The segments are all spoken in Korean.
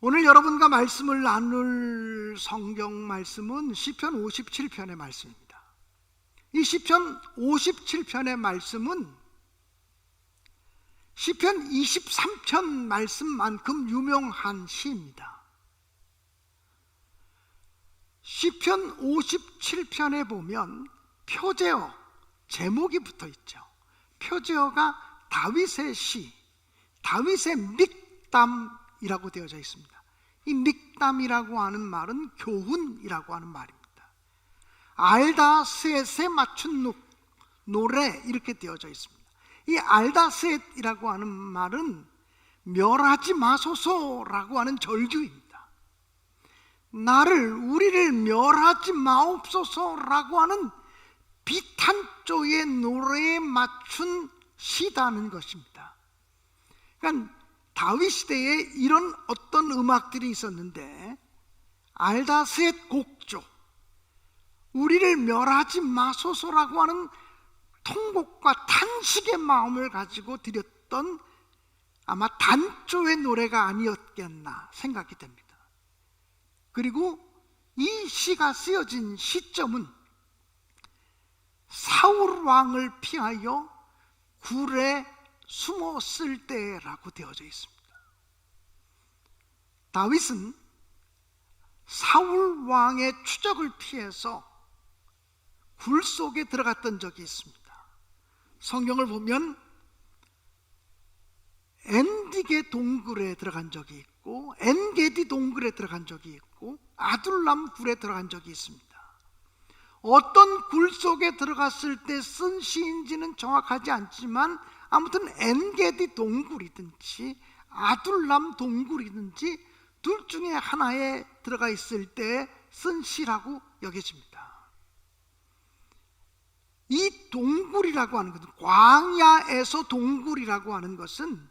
오늘 여러분과 말씀을 나눌 성경 말씀은 시편 57편의 말씀입니다. 이 시편 57편의 말씀은 시편 23편 말씀만큼 유명한 시입니다. 시편 57편에 보면 표제어, 제목이 붙어 있죠. 표제어가 다윗의 시, 다윗의 믹담이라고 되어져 있습니다. 이 믹담이라고 하는 말은 교훈이라고 하는 말입니다. 알다셋에 맞춘 노래 이렇게 되어져 있습니다. 이 알다셋이라고 하는 말은 멸하지 마소서라고 하는 절규입니다. 우리를 멸하지 마옵소서라고 하는 비탄조의 노래에 맞춘 시다는 것입니다. 그러니까 다윗 시대에 이런 어떤 음악들이 있었는데, 알다셋 곡조, 우리를 멸하지 마소서라고 하는 통곡과 탄식의 마음을 가지고 드렸던 아마 단조의 노래가 아니었겠나 생각이 됩니다. 그리고 이 시가 쓰여진 시점은 사울 왕을 피하여 굴에 숨었을 때라고 되어져 있습니다. 다윗은 사울 왕의 추적을 피해서 굴 속에 들어갔던 적이 있습니다. 성경을 보면 엔디게 동굴에 들어간 적이 있고, 엔게디 동굴에 들어간 적이 있고, 아둘람 굴에 들어간 적이 있습니다. 어떤 굴 속에 들어갔을 때 쓴 시인지는 정확하지 않지만 아무튼 엔게디 동굴이든지 아둘람 동굴이든지 둘 중에 하나에 들어가 있을 때 쓴 시라고 여겨집니다. 이 동굴이라고 하는 것은, 광야에서 동굴이라고 하는 것은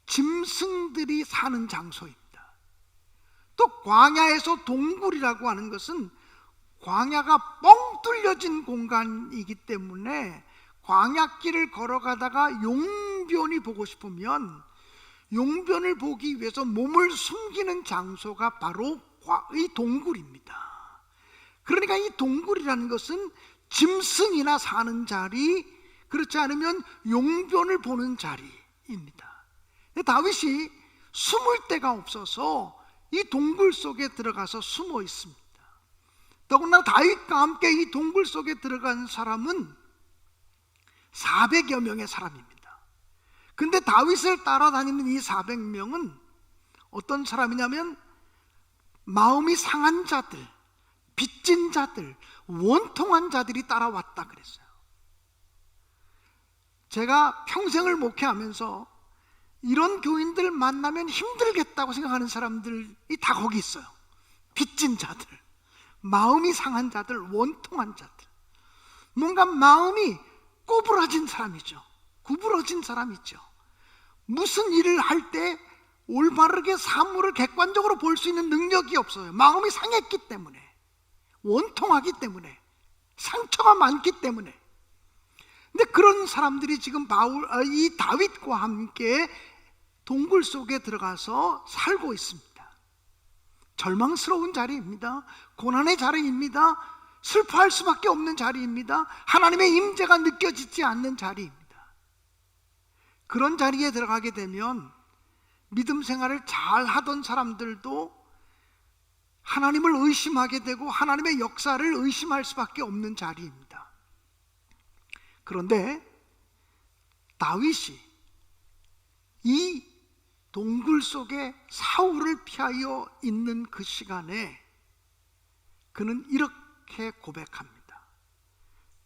짐승들이 사는 장소입니다. 또 광야에서 동굴이라고 하는 것은 광야가 뻥 뚫려진 공간이기 때문에 광야길을 걸어가다가 용변이 보고 싶으면 용변을 보기 위해서 몸을 숨기는 장소가 바로 이 동굴입니다. 그러니까 이 동굴이라는 것은 짐승이나 사는 자리, 그렇지 않으면 용변을 보는 자리입니다. 다윗이 숨을 데가 없어서 이 동굴 속에 들어가서 숨어 있습니다. 더구나 다윗과 함께 이 동굴 속에 들어간 사람은 400여 명의 사람입니다. 근데 다윗을 따라다니는 이 400명은 어떤 사람이냐면 마음이 상한 자들, 빚진 자들, 원통한 자들이 따라왔다 그랬어요. 제가 평생을 목회하면서 이런 교인들 만나면 힘들겠다고 생각하는 사람들이 다 거기 있어요. 빚진 자들, 마음이 상한 자들, 원통한 자들, 뭔가 마음이 꼬부라진 사람이죠. 구부러진 사람이죠. 무슨 일을 할 때 올바르게 사물을 객관적으로 볼 수 있는 능력이 없어요. 마음이 상했기 때문에, 원통하기 때문에, 상처가 많기 때문에. 근데 그런 사람들이 지금 이 다윗과 함께 동굴 속에 들어가서 살고 있습니다. 절망스러운 자리입니다. 고난의 자리입니다. 슬퍼할 수밖에 없는 자리입니다. 하나님의 임재가 느껴지지 않는 자리입니다. 그런 자리에 들어가게 되면 믿음 생활을 잘 하던 사람들도 하나님을 의심하게 되고 하나님의 역사를 의심할 수밖에 없는 자리입니다. 그런데 다윗이 이 동굴 속에 사울을 피하여 있는 그 시간에 그는 이렇게 고백합니다.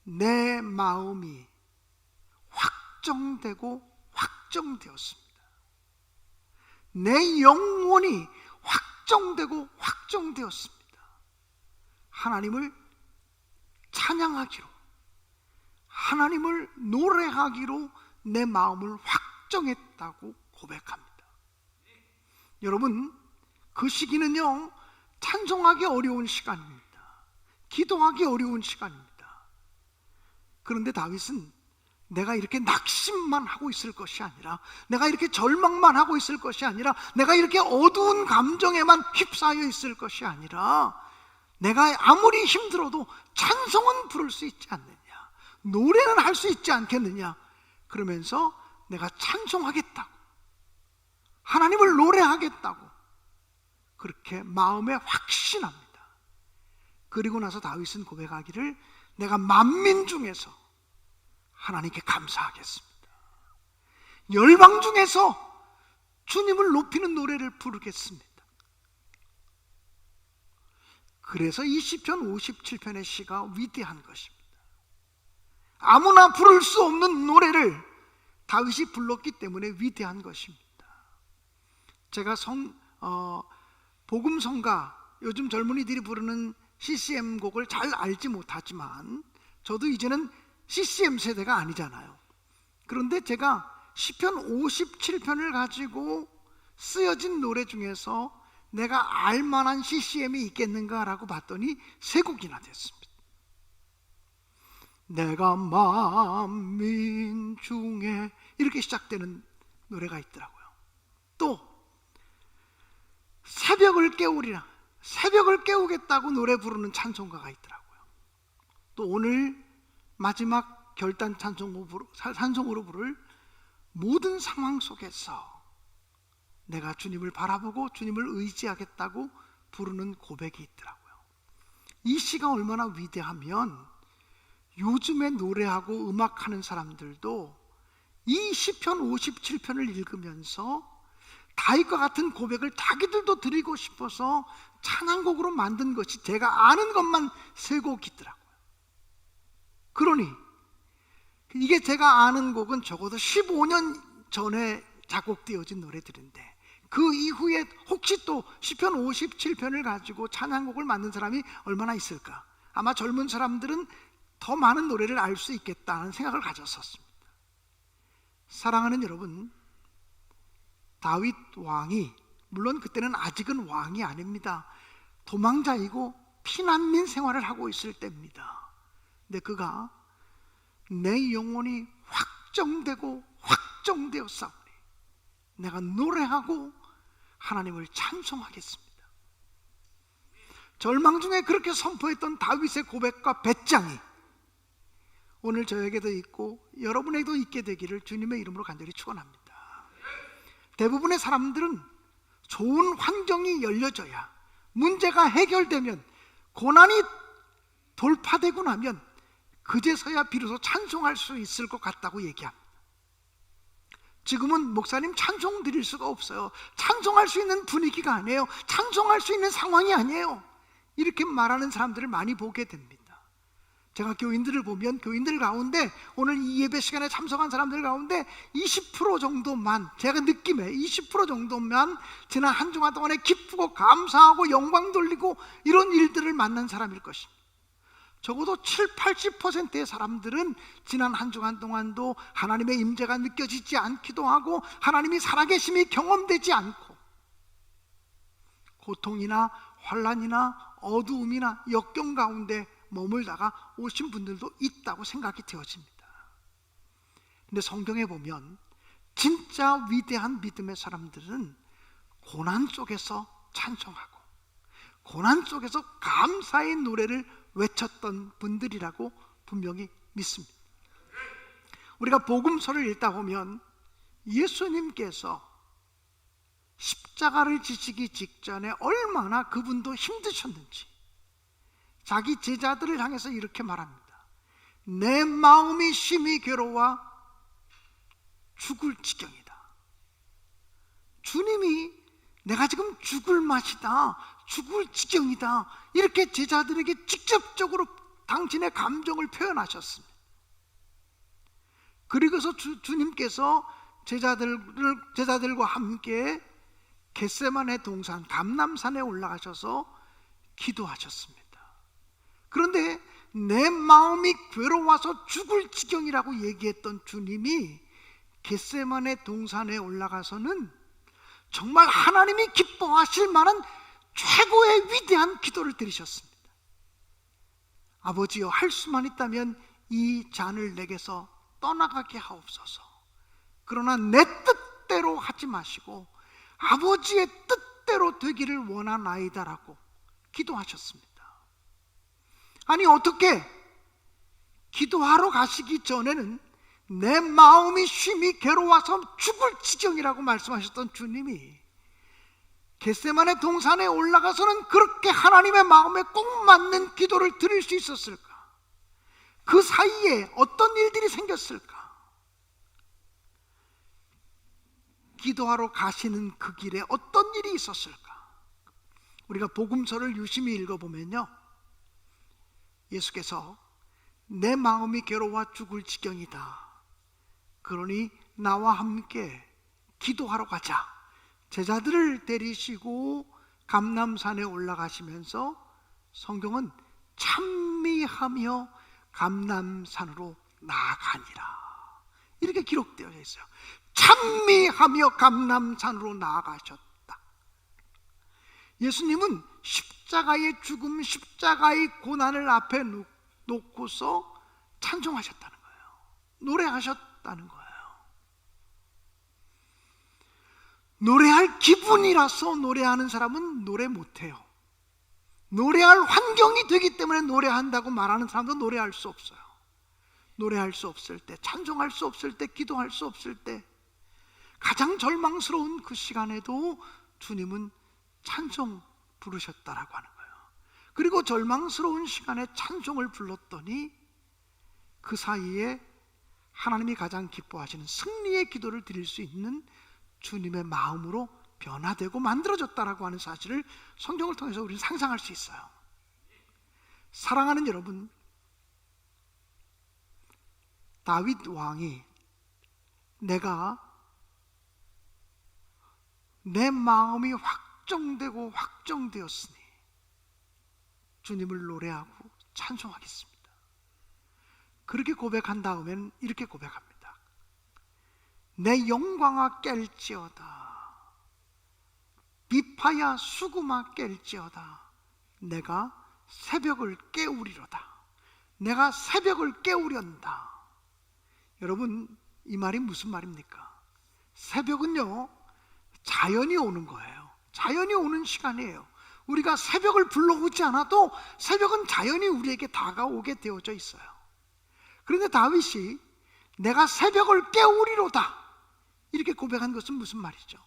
내 마음이 확정되었습니다. 내 영혼이 확정되었습니다. 하나님을 찬양하기로, 하나님을 노래하기로 내 마음을 확정했다고 고백합니다. 여러분, 그 시기는요, 찬송하기 어려운 시간입니다. 기도하기 어려운 시간입니다. 그런데 다윗은 내가 이렇게 낙심만 하고 있을 것이 아니라, 내가 이렇게 절망만 하고 있을 것이 아니라, 내가 이렇게 어두운 감정에만 휩싸여 있을 것이 아니라, 내가 아무리 힘들어도 찬송은 부를 수 있지 않느냐, 노래는 할 수 있지 않겠느냐, 그러면서 내가 찬송하겠다고, 하나님을 노래하겠다고 그렇게 마음에 확신합니다. 그리고 나서 다윗은 고백하기를, 내가 만민 중에서 하나님께 감사하겠습니다. 열방 중에서 주님을 높이는 노래를 부르겠습니다. 그래서 이 시편 57편의 시가 위대한 것입니다. 아무나 부를 수 없는 노래를 다윗이 불렀기 때문에 위대한 것입니다. 제가 복음성가, 요즘 젊은이들이 부르는 CCM 곡을 잘 알지 못하지만, 저도 이제는 CCM 세대가 아니잖아요. 그런데 제가 시편 57편을 가지고 쓰여진 노래 중에서 내가 알만한 CCM이 있겠는가라고 봤더니 3곡이나 됐습니다. 내가 만민 중에 이렇게 시작되는 노래가 있더라고요. 또 새벽을 깨우리라, 새벽을 깨우겠다고 노래 부르는 찬송가가 있더라고요. 또 오늘 마지막 결단 찬송으로 부를 모든 상황 속에서 내가 주님을 바라보고 주님을 의지하겠다고 부르는 고백이 있더라고요. 이 시가 얼마나 위대하면 요즘에 노래하고 음악하는 사람들도 이 시편 57편을 읽으면서 다윗과 같은 고백을 자기들도 드리고 싶어서 찬양곡으로 만든 것이 제가 아는 것만 3곡이더라고요. 그러니 이게 제가 아는 곡은 적어도 15년 전에 작곡되어진 노래들인데, 그 이후에 혹시 또 시편 57편을 가지고 찬양곡을 만든 사람이 얼마나 있을까? 아마 젊은 사람들은 더 많은 노래를 알 수 있겠다는 생각을 가졌었습니다. 사랑하는 여러분, 다윗 왕이, 물론 그때는 아직은 왕이 아닙니다. 도망자이고 피난민 생활을 하고 있을 때입니다. 근데 그가 내 영혼이 확정되었사오니 내가 노래하고 하나님을 찬송하겠습니다. 절망 중에 그렇게 선포했던 다윗의 고백과 배짱이 오늘 저에게도 있고 여러분에게도 있게 되기를 주님의 이름으로 간절히 축원합니다. 대부분의 사람들은 좋은 환경이 열려져야, 문제가 해결되면, 고난이 돌파되고 나면 그제서야 비로소 찬송할 수 있을 것 같다고 얘기합니다. 지금은 목사님 찬송 드릴 수가 없어요, 찬송할 수 있는 분위기가 아니에요, 찬송할 수 있는 상황이 아니에요, 이렇게 말하는 사람들을 많이 보게 됩니다. 제가 교인들을 보면 교인들 가운데, 오늘 이 예배 시간에 참석한 사람들 가운데 20% 정도만, 제가 느낌에 20% 정도만 지난 한 주간 동안에 기쁘고 감사하고 영광 돌리고 이런 일들을 만난 사람일 것입니다. 적어도 70-80%의 사람들은 지난 한 주간 동안도 하나님의 임재가 느껴지지 않기도 하고 하나님이 살아계심이 경험되지 않고 고통이나 환난이나 어두움이나 역경 가운데 머물다가 오신 분들도 있다고 생각이 되어집니다. 근데 성경에 보면 진짜 위대한 믿음의 사람들은 고난 속에서 찬송하고 고난 속에서 감사의 노래를 외쳤던 분들이라고 분명히 믿습니다. 우리가 복음서를 읽다 보면 예수님께서 십자가를 지시기 직전에 얼마나 그분도 힘드셨는지 자기 제자들을 향해서 이렇게 말합니다. 내 마음이 심히 괴로워 죽을 지경이다. 주님이 내가 지금 죽을 맛이다, 죽을 지경이다, 이렇게 제자들에게 직접적으로 당신의 감정을 표현하셨습니다. 그리고서 주님께서 제자들과 함께 겟세마네 동산 감람산에 올라가셔서 기도하셨습니다. 그런데 내 마음이 괴로워서 죽을 지경이라고 얘기했던 주님이 겟세마네 동산에 올라가서는 정말 하나님이 기뻐하실 만한 최고의 위대한 기도를 드리셨습니다. 아버지여, 할 수만 있다면 이 잔을 내게서 떠나가게 하옵소서. 그러나 내 뜻대로 하지 마시고 아버지의 뜻대로 되기를 원하나이다라고 기도하셨습니다. 아니, 어떻게 기도하러 가시기 전에는 내 마음이 쉼이 괴로워서 죽을 지경이라고 말씀하셨던 주님이 겟세마네 동산에 올라가서는 그렇게 하나님의 마음에 꼭 맞는 기도를 드릴 수 있었을까? 그 사이에 어떤 일들이 생겼을까? 기도하러 가시는 그 길에 어떤 일이 있었을까? 우리가 복음서를 유심히 읽어보면요, 예수께서 내 마음이 괴로워 죽을 지경이다, 그러니 나와 함께 기도하러 가자. 제자들을 데리시고 감람산에 올라가시면서 성경은 찬미하며 감람산으로 나아가니라 이렇게 기록되어 있어요. 찬미하며 감람산으로 나아가셨다. 예수님은 십자가의 죽음, 십자가의 고난을 앞에 놓고서 찬송하셨다는 거예요. 노래하셨다는 거예요. 노래할 기분이라서 노래하는 사람은 노래 못해요. 노래할 환경이 되기 때문에 노래한다고 말하는 사람도 노래할 수 없어요. 노래할 수 없을 때, 찬송할 수 없을 때, 기도할 수 없을 때, 가장 절망스러운 그 시간에도 주님은 찬송 부르셨다라고 하는 거예요. 그리고 절망스러운 시간에 찬송을 불렀더니 그 사이에 하나님이 가장 기뻐하시는 승리의 기도를 드릴 수 있는 주님의 마음으로 변화되고 만들어졌다라고 하는 사실을 성경을 통해서 우리는 상상할 수 있어요. 사랑하는 여러분, 다윗 왕이 내가 내 마음이 확정되고 확정되었으니 주님을 노래하고 찬송하겠습니다, 그렇게 고백한 다음에는 이렇게 고백합니다. 내 영광아 깰지어다, 비파야 수금아 깰지어다, 내가 새벽을 깨우리로다. 내가 새벽을 깨우련다. 여러분, 이 말이 무슨 말입니까? 새벽은요, 자연이 오는 거예요. 자연이 오는 시간이에요. 우리가 새벽을 불러오지 않아도 새벽은 자연히 우리에게 다가오게 되어져 있어요. 그런데 다윗이 내가 새벽을 깨우리로다 이렇게 고백한 것은 무슨 말이죠?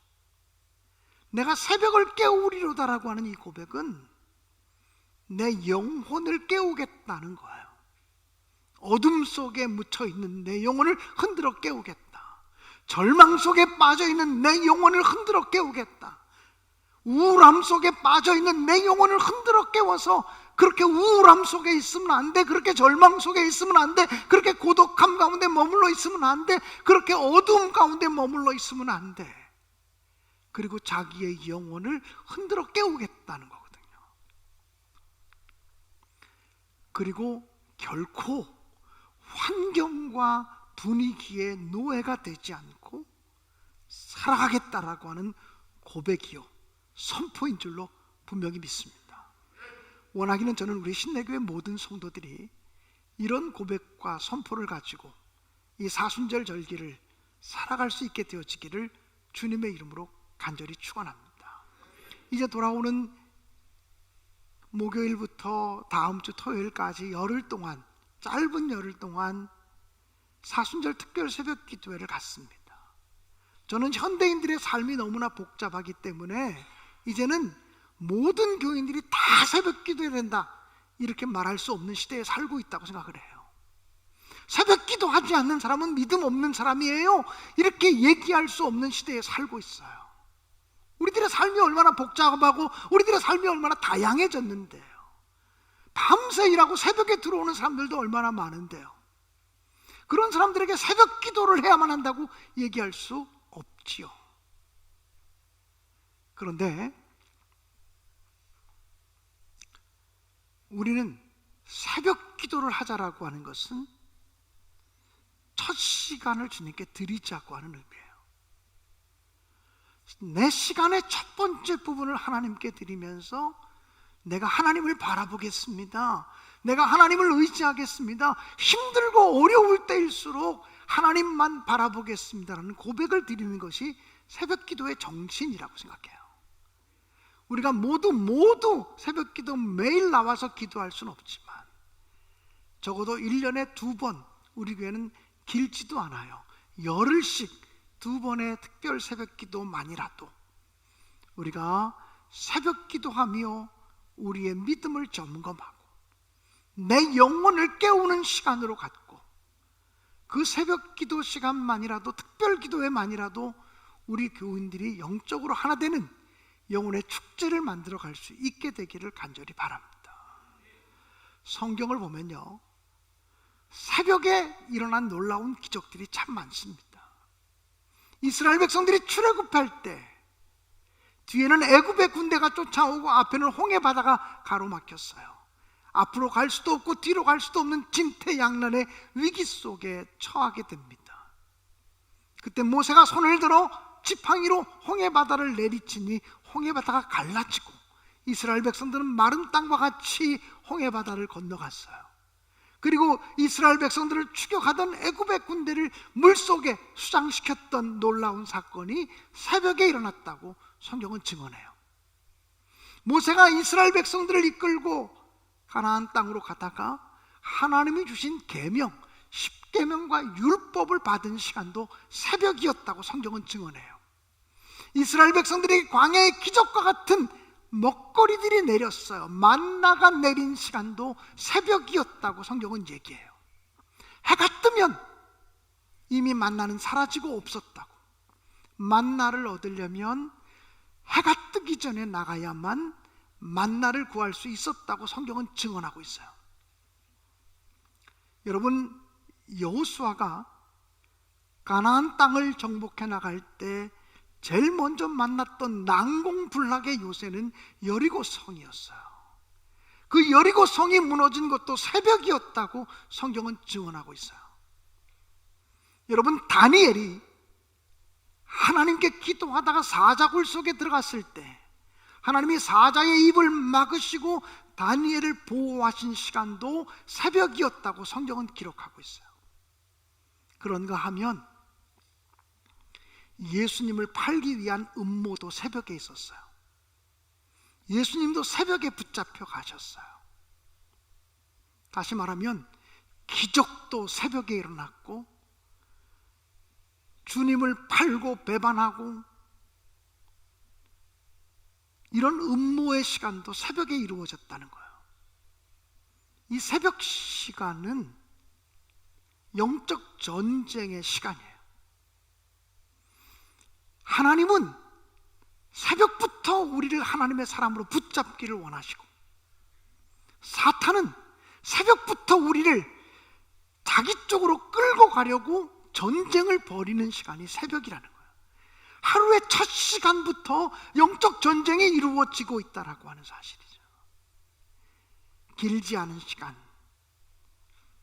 내가 새벽을 깨우리로다라고 하는 이 고백은 내 영혼을 깨우겠다는 거예요. 어둠 속에 묻혀있는 내 영혼을 흔들어 깨우겠다. 절망 속에 빠져있는 내 영혼을 흔들어 깨우겠다. 우울함 속에 빠져있는 내 영혼을 흔들어 깨워서 그렇게 우울함 속에 있으면 안 돼. 그렇게 절망 속에 있으면 안 돼. 그렇게 고독함 가운데 머물러 있으면 안 돼. 그렇게 어두움 가운데 머물러 있으면 안 돼. 그리고 자기의 영혼을 흔들어 깨우겠다는 거거든요. 그리고 결코 환경과 분위기의 노예가 되지 않고 살아가겠다라고 하는 고백이요, 선포인 줄로 분명히 믿습니다. 원하기는 저는 우리 신내교회 모든 성도들이 이런 고백과 선포를 가지고 이 사순절 절기를 살아갈 수 있게 되어지기를 주님의 이름으로 간절히 축원합니다. 이제 돌아오는 목요일부터 다음 주 토요일까지 열흘 동안, 짧은 열흘 동안 사순절 특별 새벽 기도회를 갖습니다. 저는 현대인들의 삶이 너무나 복잡하기 때문에 이제는 모든 교인들이 다 새벽 기도해야 된다 이렇게 말할 수 없는 시대에 살고 있다고 생각을 해요. 새벽 기도하지 않는 사람은 믿음 없는 사람이에요 이렇게 얘기할 수 없는 시대에 살고 있어요. 우리들의 삶이 얼마나 복잡하고 우리들의 삶이 얼마나 다양해졌는데요. 밤새 일하고 새벽에 들어오는 사람들도 얼마나 많은데요. 그런 사람들에게 새벽 기도를 해야만 한다고 얘기할 수 없지요. 그런데 우리는 새벽 기도를 하자라고 하는 것은 첫 시간을 주님께 드리자고 하는 의미예요. 내 시간의 첫 번째 부분을 하나님께 드리면서 내가 하나님을 바라보겠습니다. 내가 하나님을 의지하겠습니다. 힘들고 어려울 때일수록 하나님만 바라보겠습니다라는 고백을 드리는 것이 새벽 기도의 정신이라고 생각해요. 우리가 모두 새벽 기도 매일 나와서 기도할 수는 없지만 적어도 1년에 2번, 우리 교회는 길지도 않아요. 열흘씩 2번의 특별 새벽 기도만이라도 우리가 새벽 기도하며 우리의 믿음을 점검하고 내 영혼을 깨우는 시간으로 갖고 그 새벽 기도 시간만이라도, 특별 기도회만이라도 우리 교인들이 영적으로 하나 되는 영혼의 축제를 만들어 갈 수 있게 되기를 간절히 바랍니다. 성경을 보면요, 새벽에 일어난 놀라운 기적들이 참 많습니다. 이스라엘 백성들이 출애굽할 때 뒤에는 애굽의 군대가 쫓아오고 앞에는 홍해 바다가 가로막혔어요. 앞으로 갈 수도 없고 뒤로 갈 수도 없는 진퇴양난의 위기 속에 처하게 됩니다. 그때 모세가 손을 들어 지팡이로 홍해 바다를 내리치니 홍해 바다가 갈라지고 이스라엘 백성들은 마른 땅과 같이 홍해 바다를 건너갔어요. 그리고 이스라엘 백성들을 추격하던 애굽의 군대를 물속에 수장시켰던 놀라운 사건이 새벽에 일어났다고 성경은 증언해요. 모세가 이스라엘 백성들을 이끌고 가나안 땅으로 가다가 하나님이 주신 계명, 십계명과 율법을 받은 시간도 새벽이었다고 성경은 증언해요. 이스라엘 백성들이 광야의 기적과 같은 먹거리들이 내렸어요. 만나가 내린 시간도 새벽이었다고 성경은 얘기해요. 해가 뜨면 이미 만나는 사라지고 없었다고. 만나를 얻으려면 해가 뜨기 전에 나가야만 만나를 구할 수 있었다고 성경은 증언하고 있어요. 여러분, 여호수아가 가나안 땅을 정복해 나갈 때 제일 먼저 만났던 난공불락의 요새는 여리고 성이었어요. 그 여리고 성이 무너진 것도 새벽이었다고 성경은 증언하고 있어요. 여러분, 다니엘이 하나님께 기도하다가 사자굴 속에 들어갔을 때 하나님이 사자의 입을 막으시고 다니엘을 보호하신 시간도 새벽이었다고 성경은 기록하고 있어요. 그런가 하면 예수님을 팔기 위한 음모도 새벽에 있었어요. 예수님도 새벽에 붙잡혀 가셨어요. 다시 말하면 기적도 새벽에 일어났고 주님을 팔고 배반하고 이런 음모의 시간도 새벽에 이루어졌다는 거예요. 이 새벽 시간은 영적 전쟁의 시간이에요. 하나님은 새벽부터 우리를 하나님의 사람으로 붙잡기를 원하시고 사탄은 새벽부터 우리를 자기 쪽으로 끌고 가려고 전쟁을 벌이는 시간이 새벽이라는 거예요. 하루의 첫 시간부터 영적 전쟁이 이루어지고 있다라고 하는 사실이죠. 길지 않은 시간,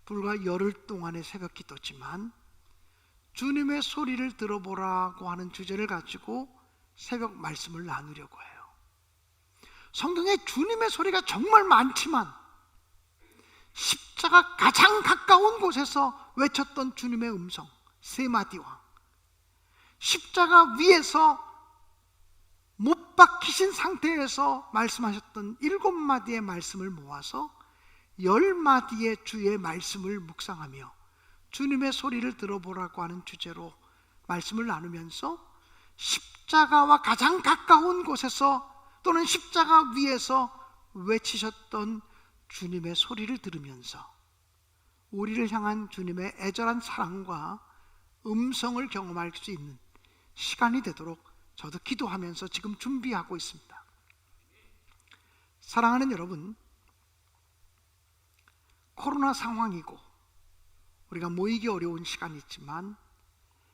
불과 열흘 동안의 새벽 기도지만 주님의 소리를 들어보라고 하는 주제를 가지고 새벽 말씀을 나누려고 해요. 성경에 주님의 소리가 정말 많지만 십자가 가장 가까운 곳에서 외쳤던 주님의 음성 3마디와 십자가 위에서 못 박히신 상태에서 말씀하셨던 7마디의 말씀을 모아서 10마디의 주의 말씀을 묵상하며 주님의 소리를 들어보라고 하는 주제로 말씀을 나누면서 십자가와 가장 가까운 곳에서 또는 십자가 위에서 외치셨던 주님의 소리를 들으면서 우리를 향한 주님의 애절한 사랑과 음성을 경험할 수 있는 시간이 되도록 저도 기도하면서 지금 준비하고 있습니다. 사랑하는 여러분, 코로나 상황이고 우리가 모이기 어려운 시간이 있지만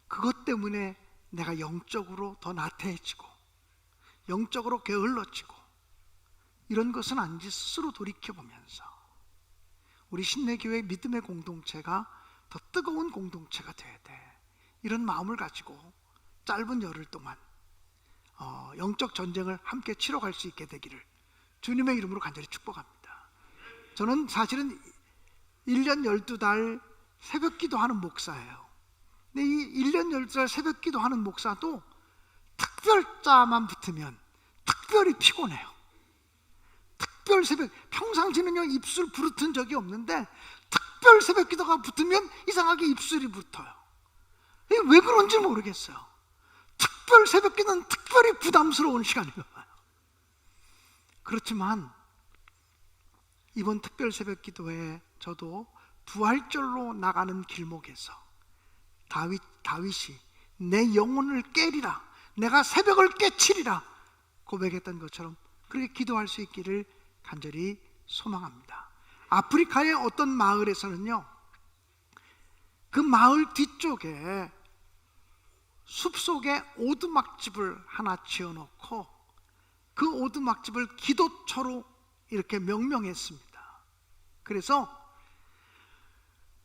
그것 때문에 내가 영적으로 더 나태해지고 영적으로 게을러지고 이런 것은 아닌지 스스로 돌이켜보면서 우리 신내교회 믿음의 공동체가 더 뜨거운 공동체가 돼야 돼. 이런 마음을 가지고 짧은 열흘 동안 영적 전쟁을 함께 치러갈 수 있게 되기를 주님의 이름으로 간절히 축복합니다. 저는 사실은 1년 12달 새벽 기도하는 목사예요. 근데 이 1년 12달 새벽 기도하는 목사도 특별자만 붙으면 특별히 피곤해요. 특별 새벽, 평상시는요 입술 부르튼 적이 없는데 특별 새벽 기도가 붙으면 이상하게 입술이 붙어요. 왜 그런지 모르겠어요. 특별 새벽 기도는 특별히 부담스러운 시간인가 봐요. 그렇지만 이번 특별 새벽 기도에 저도 부활절로 나가는 길목에서 다윗이 내 영혼을 깨리라, 내가 새벽을 깨치리라 고백했던 것처럼 그렇게 기도할 수 있기를 간절히 소망합니다. 아프리카의 어떤 마을에서는요, 그 마을 뒤쪽에 숲속에 오두막집을 하나 지어놓고 그 오두막집을 기도처로 이렇게 명명했습니다. 그래서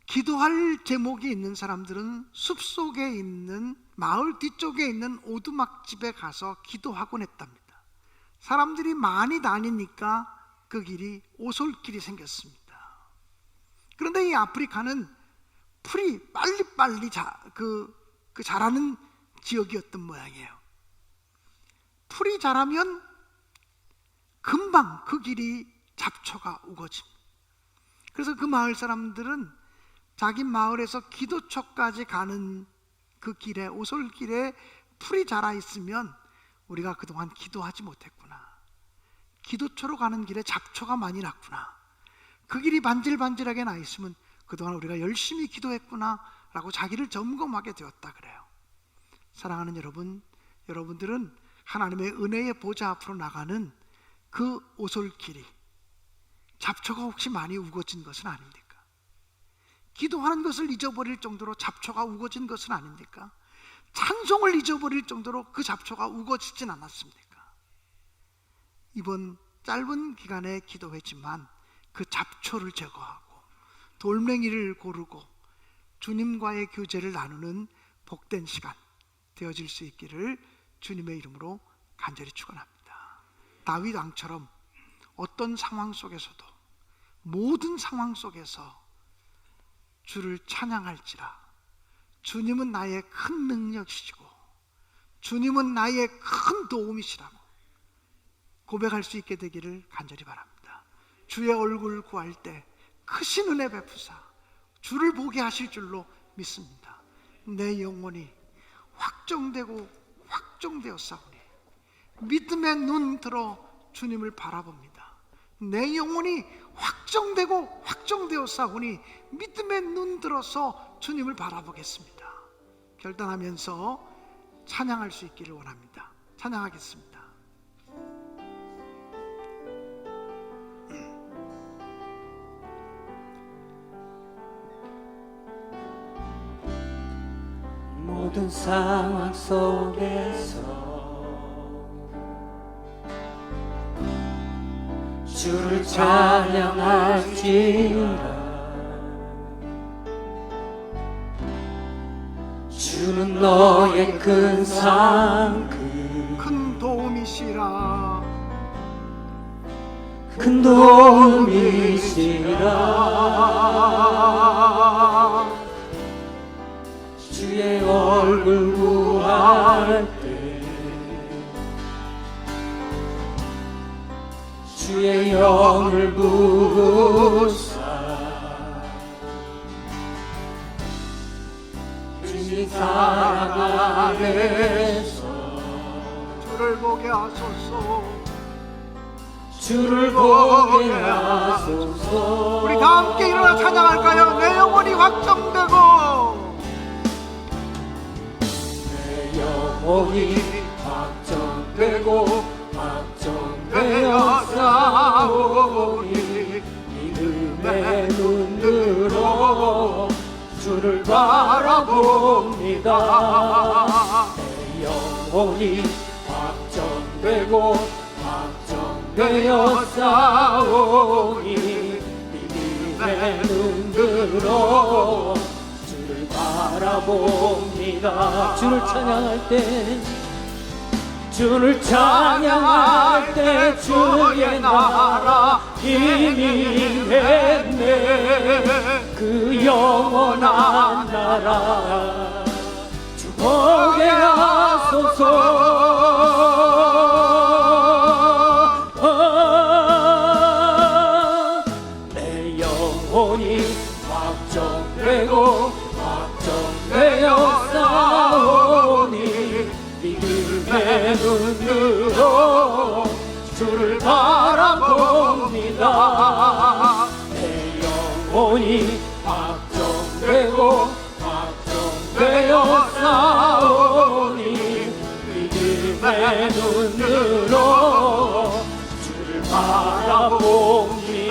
기도할 제목이 있는 사람들은 숲속에 있는 마을 뒤쪽에 있는 오두막집에 가서 기도하곤 했답니다. 사람들이 많이 다니니까 그 길이 오솔길이 생겼습니다. 그런데 이 아프리카는 풀이 빨리빨리 자라는 지역이었던 모양이에요. 풀이 자라면 금방 그 길이 잡초가 우거집니다. 그래서 그 마을 사람들은 자기 마을에서 기도처까지 가는 그 길에, 오솔길에 풀이 자라 있으면 우리가 그동안 기도하지 못했구나, 기도처로 가는 길에 잡초가 많이 났구나, 그 길이 반질반질하게 나 있으면 그동안 우리가 열심히 기도했구나 라고 자기를 점검하게 되었다 그래요. 사랑하는 여러분, 여러분들은 하나님의 은혜의 보좌 앞으로 나가는 그 오솔길이 잡초가 혹시 많이 우거진 것은 아닙니까? 기도하는 것을 잊어버릴 정도로 잡초가 우거진 것은 아닙니까? 찬송을 잊어버릴 정도로 그 잡초가 우거지진 않았습니까? 이번 짧은 기간의 기도회지만 그 잡초를 제거하고 돌멩이를 고르고 주님과의 교제를 나누는 복된 시간 되어질 수 있기를 주님의 이름으로 간절히 축원합니다. 다윗 왕처럼 어떤 상황 속에서도, 모든 상황 속에서 주를 찬양할지라, 주님은 나의 큰 능력이시고 주님은 나의 큰 도움이시라고 고백할 수 있게 되기를 간절히 바랍니다. 주의 얼굴 구할 때 크신 은혜 베푸사 주를 보게 하실 줄로 믿습니다. 내 영혼이 확정되고 확정되었사오니 믿음의 눈 들어 주님을 바라봅니다. 내 영혼이 확정되고 확정되었사오니 믿음의 눈 들어서 주님을 바라보겠습니다. 결단하면서 찬양할 수 있기를 원합니다. 찬양하겠습니다. 모든 상황 속에서 주를 찬양할지라. 주는 너의 큰 상, 큰 도움이시라. 큰 도움이시라. 주의 얼굴 구할 때 주의 영을 부으사 주님 사랑 안에서 주를 보게 하소서. 주를 보게 하소서. 우리 다 함께 일어나 찬양할까요? 내 영혼이 확정되고 내 영혼이 확정되고 확정되어 싸우니 믿음의 눈으로 주를 바라봅니다. 내 영혼이 확정되고 확정되어 싸우니 믿음의 눈으로 주를 바라봅니다. 주를 찬양할 때 주를 찬양할 때 주의 나라 임했네. 그 영원한 나라 보게 하소서. 내 영혼이 확정되고 확정되어 싸우니 믿음의 눈으로 주를 바라봅니다. 내 영혼이 확정되고 확정되어 싸우니 믿음의 눈으로 주를 바라봅니다.